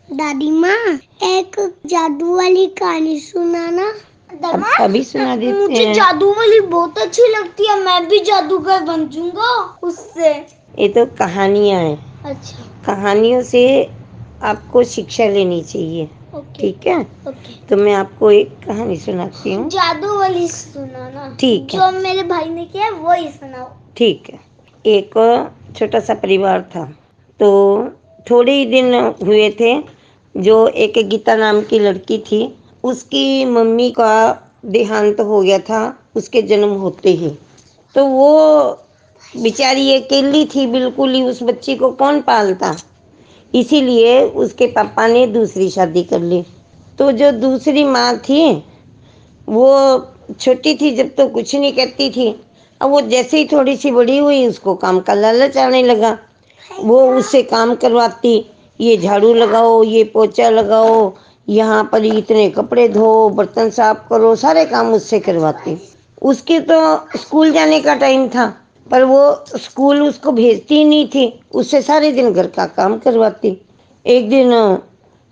दादी माँ, एक जादू वाली कहानी सुनाना। अभी सुना देते मुझे हैं। जादू वाली बहुत अच्छी लगती है, मैं भी जादूगर बन जाऊंगा उससे। ये तो कहानियाँ हैं, अच्छा, कहानियों से आपको शिक्षा लेनी चाहिए। ठीक है, ओके। तो मैं आपको एक कहानी सुनाती हूँ। जादू वाली सुनाना। ठीक है। जो मेरे भाई ने किया वो ही सुनाओ। ठीक है। एक छोटा सा परिवार था, तो थोड़े ही दिन हुए थे, जो एक गीता नाम की लड़की थी, उसकी मम्मी का देहांत हो गया था उसके जन्म होते ही। तो वो बेचारी अकेली थी बिल्कुल ही, उस बच्ची को कौन पालता। इसीलिए उसके पापा ने दूसरी शादी कर ली। तो जो दूसरी माँ थी वो छोटी थी जब, तो कुछ नहीं कहती थी। अब वो जैसे ही थोड़ी सी बड़ी हुई, उसको काम का लालच आने लगा। वो उससे काम करवाती, ये झाड़ू लगाओ, ये पोछा लगाओ, यहाँ पर इतने कपड़े धो, बर्तन साफ करो, सारे काम उससे करवाती। उसके तो स्कूल जाने का टाइम था, पर वो स्कूल उसको भेजती ही नहीं थी, उससे सारे दिन घर का काम करवाती। एक दिन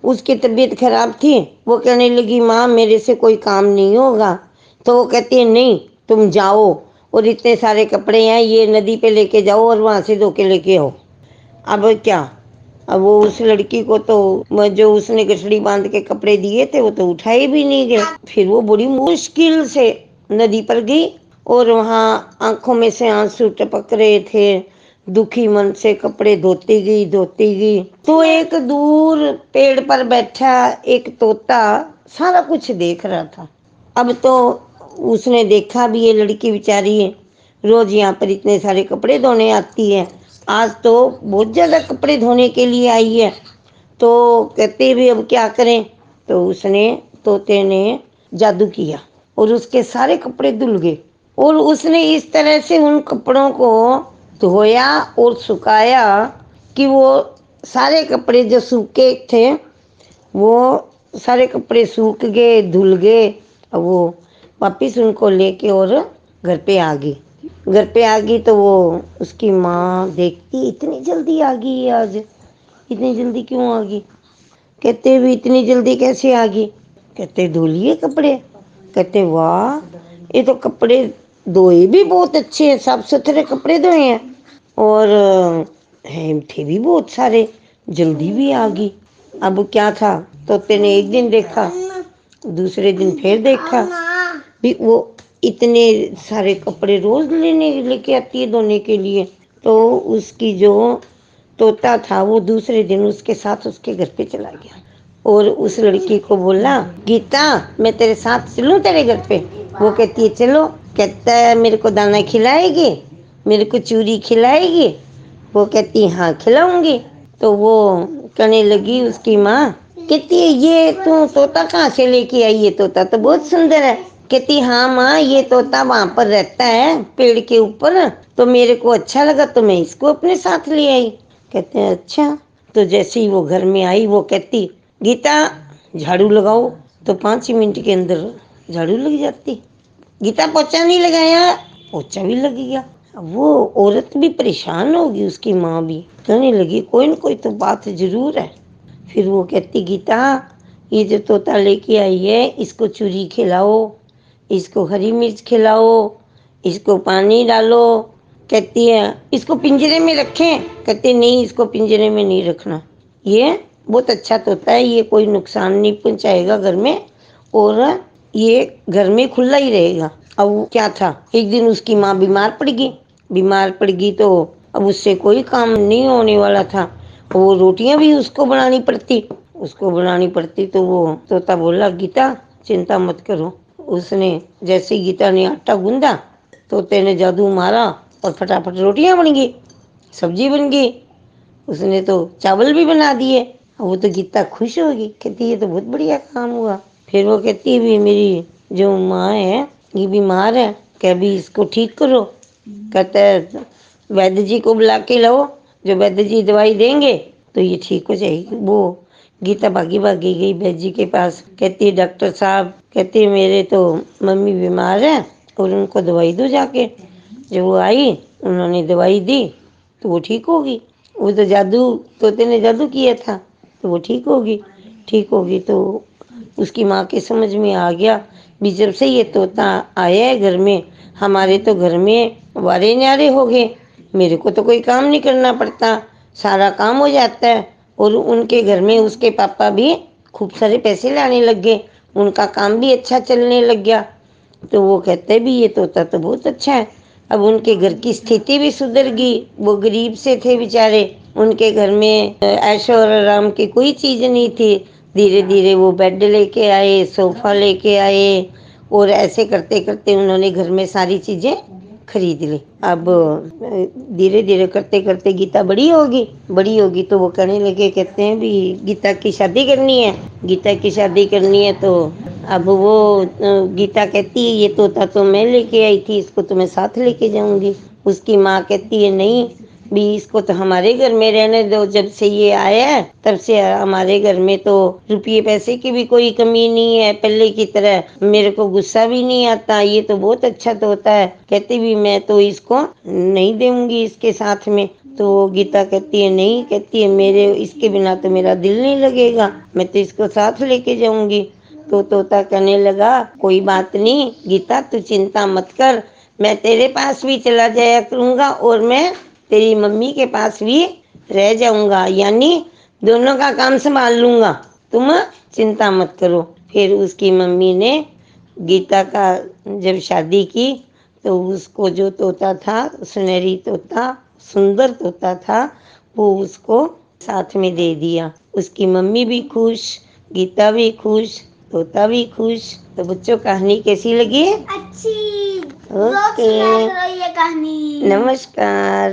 उसकी तबीयत खराब थी, वो कहने लगी माँ मेरे से कोई काम नहीं होगा। तो वो कहती है नहीं, तुम जाओ और इतने सारे कपड़े हैं, ये नदी पे लेके जाओ और वहाँ से धो के लेके आओ। अब क्या, अब वो उस लड़की को तो जो उसने गठड़ी बांध के कपड़े दिए थे वो तो उठाए भी नहीं गए। फिर वो बड़ी मुश्किल से नदी पर गई और वहाँ आंखों में से आंसू टपक रहे थे, दुखी मन से कपड़े धोती गई। तो एक दूर पेड़ पर बैठा एक तोता सारा कुछ देख रहा था। अब तो उसने देखा भी ये लड़की बेचारी है, रोज यहाँ पर इतने सारे कपड़े धोने आती है, आज तो बहुत ज्यादा कपड़े धोने के लिए आई है। तो कहते भी अब क्या करें। तो उसने, तोते ने जादू किया और उसके सारे कपड़े धुल गए। और उसने इस तरह से उन कपड़ों को धोया और सुखाया कि वो सारे कपड़े जो सूखे थे वो सारे कपड़े सूख गए, धुल गए। अब वो वापिस उनको लेके और घर पे आ गई। घर पे आ गई तो वो उसकी माँ देखती, इतनी जल्दी आ गई आज, इतनी जल्दी क्यों आ गई। कहते भी इतनी जल्दी कैसे आ गई। कहते धो लिए कपड़े। कहते वाह, ये तो कपड़े धोए भी बहुत अच्छे हैं, साफ सुथरे कपड़े धोए हैं और हैं थे भी बहुत सारे, जल्दी भी आ गई। अब क्या था, तोते ने एक दिन देखा, दूसरे दिन फिर देखा भी वो इतने सारे कपड़े रोज लेके आती है धोने के लिए। तो उसकी जो तोता था वो दूसरे दिन उसके साथ उसके घर पे चला गया और उस लड़की को बोला गीता मैं तेरे साथ चलूं तेरे घर पे। वो कहती है चलो। कहता है मेरे को दाना खिलाएगी, मेरे को चूरी खिलाएगी। वो कहती हाँ खिलाऊंगी। तो वो कहने लगी उसकी माँ, कहती है ये तू तोता कहाँ से लेके आई, ये तोता तो बहुत सुंदर है। कहती हाँ माँ ये तोता वहां पर रहता है पेड़ के ऊपर, तो मेरे को अच्छा लगा तो मैं इसको अपने साथ ले आई। कहते हैं अच्छा। तो जैसे ही वो घर में आई वो कहती गीता झाड़ू लगाओ। तो 5 मिनट के अंदर झाड़ू लग जाती। गीता पोछा नहीं लगाया, पोछा भी लग गया। अब वो औरत भी परेशान होगी, उसकी माँ भी कहने लगी कोई न कोई तो बात जरूर है। फिर वो कहती गीता ये जो तोता लेके आई है इसको चूरी खिलाओ, इसको हरी मिर्च खिलाओ, इसको पानी डालो। कहती है इसको पिंजरे में रखें। कहते नहीं इसको पिंजरे में नहीं रखना, ये बहुत अच्छा तोता है, ये कोई नुकसान नहीं पहुंचाएगा घर में और ये घर में खुला ही रहेगा। अब क्या था, एक दिन उसकी माँ बीमार पड़ गई। बीमार पड़ गई तो अब उससे कोई काम नहीं होने वाला था, वो रोटियां भी उसको बनानी पड़ती। तो वो तोता बोला गीता चिंता मत करो। उसने जैसे गीता ने आटा गूंदा, तोते ने जादू मारा और फटाफट रोटियां बन गई, सब्जी बन गई, उसने तो चावल भी बना दिए। वो तो गीता खुश होगी, कहती ये तो बहुत बढ़िया काम हुआ। फिर वो कहती भी मेरी जो माँ है ये बीमार है, क्या भी इसको ठीक करो। कहता है वैद्य जी को बुला के लाओ, जो वैद्य जी दवाई देंगे तो ये ठीक हो जाएगी। वो गीता भागी भागी गई वैद्य जी के पास। कहती है डॉक्टर साहब, कहती है मेरे तो मम्मी बीमार है और उनको दवाई दो जाके। जब वो आई उन्होंने दवाई दी तो वो ठीक होगी। वो तो जादू, तोते ने जादू किया था। تو وہ ٹھیک ہوگی تو اس کی ماں کے سمجھ میں آ گیا بھی جب سے یہ طوطا آیا ہے گھر میں ہمارے تو گھر میں وارے نیارے ہو گئے، میرے کو تو کوئی کام نہیں کرنا پڑتا، سارا کام ہو جاتا ہے۔ اور ان کے گھر میں اس کے پاپا بھی خوب سارے پیسے لانے لگ گئے، ان کا کام بھی اچھا چلنے لگ گیا۔ تو وہ کہتے بھی یہ طوطا تو بہت اچھا ہے۔ اب ان کے گھر کی استھتی بھی سدھر گئی، وہ غریب سے تھے بیچارے، ان کے گھر میں عیش و آرام کی کوئی چیز نہیں تھی۔ دھیرے دھیرے وہ بیڈ لے کے آئے، صوفہ لے کے آئے، اور ایسے کرتے کرتے انہوں نے گھر میں ساری چیزیں خرید لی۔ اب دھیرے دھیرے کرتے کرتے گیتا بڑی ہوگی تو وہ کہنے لگے، کہتے ہیں بھی گیتا کی شادی کرنی ہے تو اب وہ گیتا کہتی ہے یہ طوطا تو میں لے کے آئی تھی، اس کو تو میں ساتھ لے کے جاؤں گی۔ اس کی ماں کہتی ہے نہیں بھی اس کو تو ہمارے گھر میں رہنے دو، جب سے یہ آیا ہے تب سے ہمارے گھر میں تو روپیے پیسے کی بھی کوئی کمی نہیں ہے پہلے کی طرح، میرے کو غصہ بھی نہیں آتا، یہ تو بہت اچھا طوطا ہے، کہتی بھی میں تو اس کو نہیں دوں گی اس کے ساتھ میں۔ تو گیتا کہتی ہے نہیں، کہتی ہے میرے اس کے بنا تو میرا دل نہیں لگے گا، میں تو اس کو ساتھ لے کے جاؤں گی۔ تو طوطا کہنے لگا کوئی بات نہیں گیتا، تو چنتا مت کر، میں تیرے پاس بھی چلا جایا کروں گا اور میں تیری ممی کے پاس بھی رہ جاؤں گا، یعنی دونوں کا کام سنبھال لوں گا، تم چنتا مت کرو۔ پھر اس کی ممی نے گیتا کا جب شادی کی تو اس کو جو طوطا تھا، سنہری طوطا، سندر طوطا تھا، وہ اس کو ساتھ میں دے دیا۔ اس کی ممی بھی خوش، گیتا بھی خوش، طوطا بھی خوش۔ تو بچوں کہانی کیسی لگی؟ اچھی، اوکے، یہ کہانی نمسکار۔